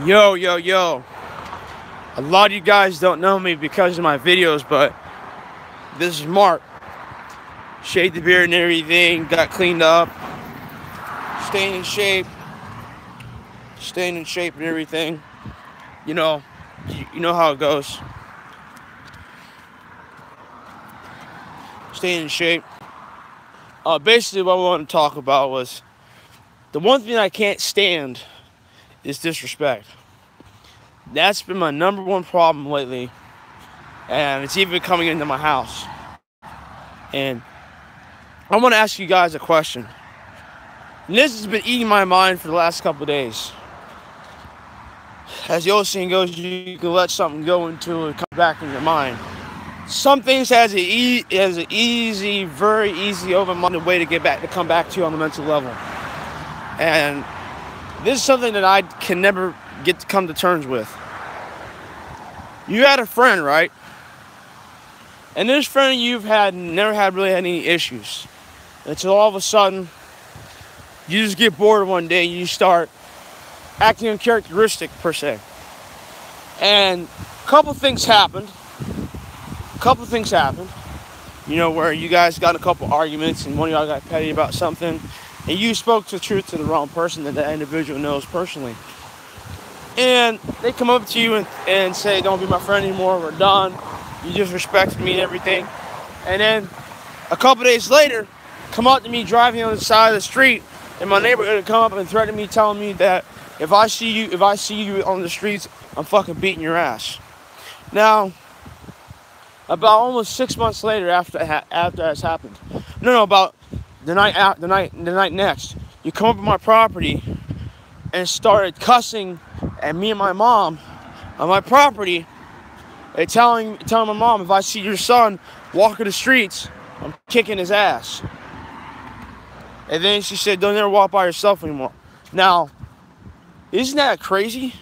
Yo, yo, yo. A lot of you guys don't know me because of my videos, but this is Mark. Shaved the beard and everything, got cleaned up, staying in shape, and everything. You know, you know how it goes. Staying in shape. Basically, what I wanted to talk about was the one thing I can't stand is disrespect. That's been my number one problem lately, and it's even coming into my house. And I want to ask you guys a question. And this has been eating my mind for the last couple of days. As the old saying goes, you can let something go until it comes back in your mind. Some things has an easy, very easy, open-minded way to come back to you on the mental level. And this is something that I can never get to come to terms with. You had a friend, right? And this friend you've had never had really any issues. Until all of a sudden, you just get bored one day and you start acting uncharacteristic per se. And a couple things happened. You know, where you guys got a couple arguments and one of y'all got petty about something. And you spoke the truth to the wrong person that individual knows personally. And they come up to you and say, don't be my friend anymore, we're done. You just respected me and everything. And then a couple days later, come up to me driving on the side of the street in my neighborhood and come up and threaten me, telling me that if I see you on the streets, I'm fucking beating your ass. Now, about almost 6 months later after that's happened, about the night next, you come up on my property and started cussing at me and my mom on my property, and telling my mom, if I see your son walking the streets, I'm kicking his ass. And then she said, don't ever walk by yourself anymore. Now, isn't that crazy?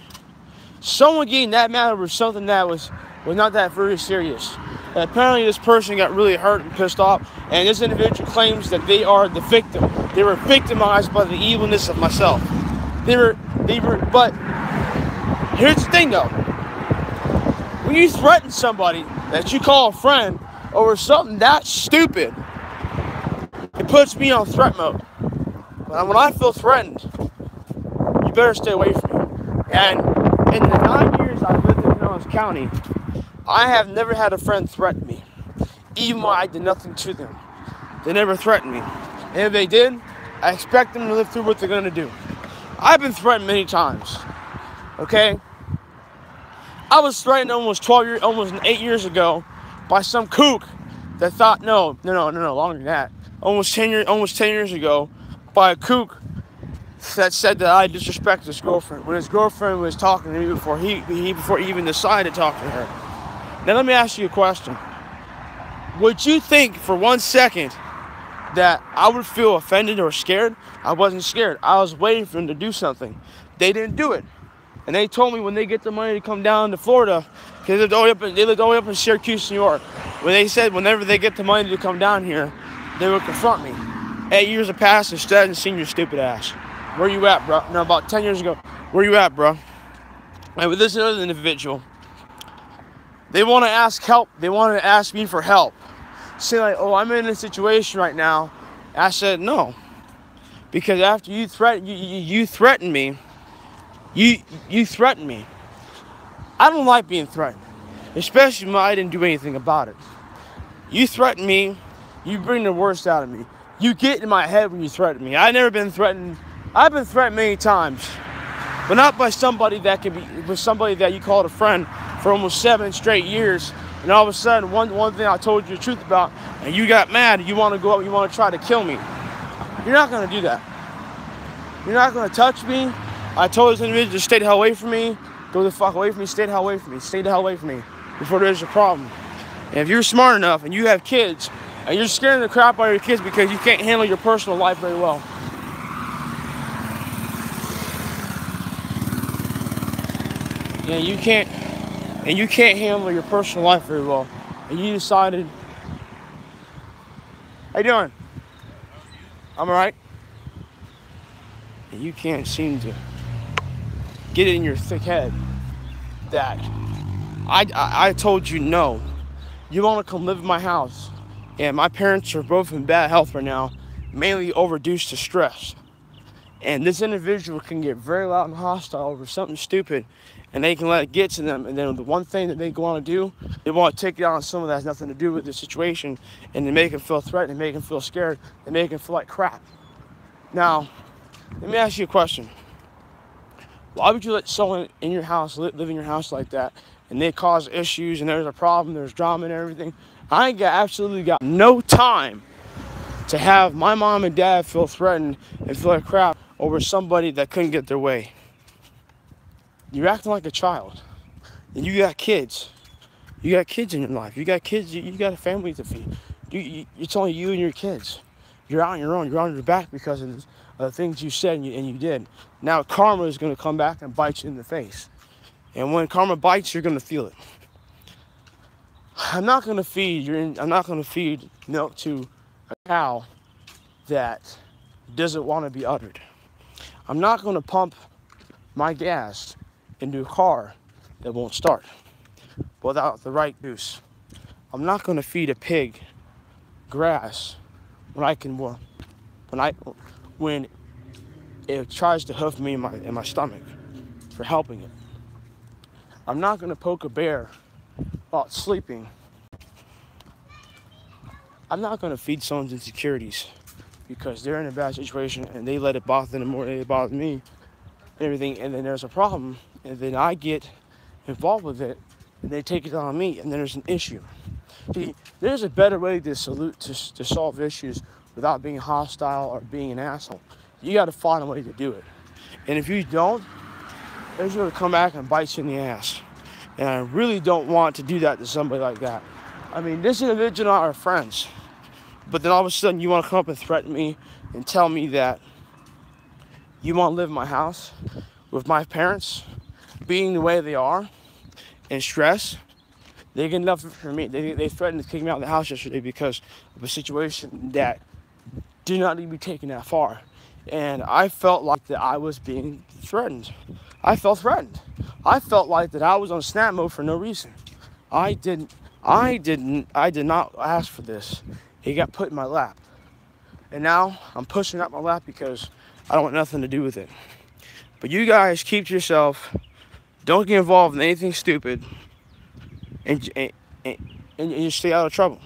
Someone getting that mad over something that was not that very serious. And apparently this person got really hurt and pissed off, and this individual claims that they are the victim. They were victimized by the evilness of myself. But here's the thing though. When you threaten somebody that you call a friend over something that stupid, it puts me on threat mode. When I feel threatened, you better stay away from me. And in the 9 years I've lived in Pinellas County, I have never had a friend threaten me, even when I did nothing to them. They never threatened me. And if they did, I expect them to live through what they're going to do. I've been threatened many times, okay? I was threatened almost 8 years ago by some kook that thought, no, longer than that. Almost 10 years ago, by a kook that said that I disrespected his girlfriend when his girlfriend was talking to me before he even decided to talk to her. Now let me ask you a question. Would you think for 1 second that I would feel offended or scared? I wasn't scared. I was waiting for them to do something. They didn't do it. And they told me when they get the money to come down to Florida, because they lived all the way up in Syracuse, New York, when they said whenever they get the money to come down here, they would confront me. 8 years have passed and still hasn't seen your stupid ass. Where you at, bro? No, about 10 years ago. Where you at, bro? And with this other individual, they want to ask help. They want to ask me for help. Say like, oh, I'm in a situation right now. I said no, because after you threatened me. You threatened me. I don't like being threatened, especially when I didn't do anything about it. You threaten me, you bring the worst out of me. You get in my head when you threaten me. I've never been threatened. I've been threatened many times, but not by somebody that you called a friend for almost 7 straight years. And all of a sudden, one thing I told you the truth about, and you got mad, and you want to go up, you want to try to kill me. You're not going to do that. You're not going to touch me. I told this individual to stay the hell away from me. Go the fuck away from me. Stay the hell away from me. Stay the hell away from me before there's a problem. And if you're smart enough and you have kids and you're scaring the crap out of your kids because you can't handle your personal life very well. Yeah, you can't handle your personal life very well. And you decided, how you doing? I'm alright. And you can't seem to get it in your thick head that I told you no. You want to come live in my house. And my parents are both in bad health right now, mainly overdue to stress. And this individual can get very loud and hostile over something stupid, and they can let it get to them. And then the one thing that they want to do, they want to take it on someone that has nothing to do with the situation, and they make them feel threatened, they make them feel scared, they make them feel like crap. Now, let me ask you a question. Why would you let someone in your house live in your house like that, and they cause issues, and there's a problem, there's drama and everything? I ain't absolutely got no time to have my mom and dad feel threatened and feel like crap over somebody that couldn't get their way. You're acting like a child. And you got kids. You got kids in your life. You got kids, you got a family to feed. It's only you and your kids. You're out on your own. You're on your back because of the things you said and you did. Now karma is going to come back and bite you in the face. And when karma bites, you're going to feel it. I'm not going to feed milk to a cow that doesn't want to be uttered. I'm not going to pump my gas into a car that won't start without the right goose. I'm not going to feed a pig grass when it tries to hoof me in my stomach for helping it. I'm not going to poke a bear while it's sleeping. I'm not going to feed someone's insecurities because they're in a bad situation and they let it bother them more than it bothers me and everything. And then there's a problem, and then I get involved with it, and they take it on me, and then there's an issue. See, there's a better way to solve issues without being hostile or being an asshole. You got to find a way to do it. And if you don't, it's going to come back and bite you in the ass. And I really don't want to do that to somebody like that. I mean, this individual and I are friends. But then all of a sudden you want to come up and threaten me and tell me that you want to live in my house with my parents being the way they are and stress. They get enough from me. They threatened to kick me out of the house yesterday because of a situation that did not need to be taken that far. And I felt like that I was being threatened. I felt threatened. I felt like that I was on snap mode for no reason. I did not ask for this. It got put in my lap. And now I'm pushing out my lap because I don't want nothing to do with it. But you guys keep to yourself. Don't get involved in anything stupid. And you stay out of trouble.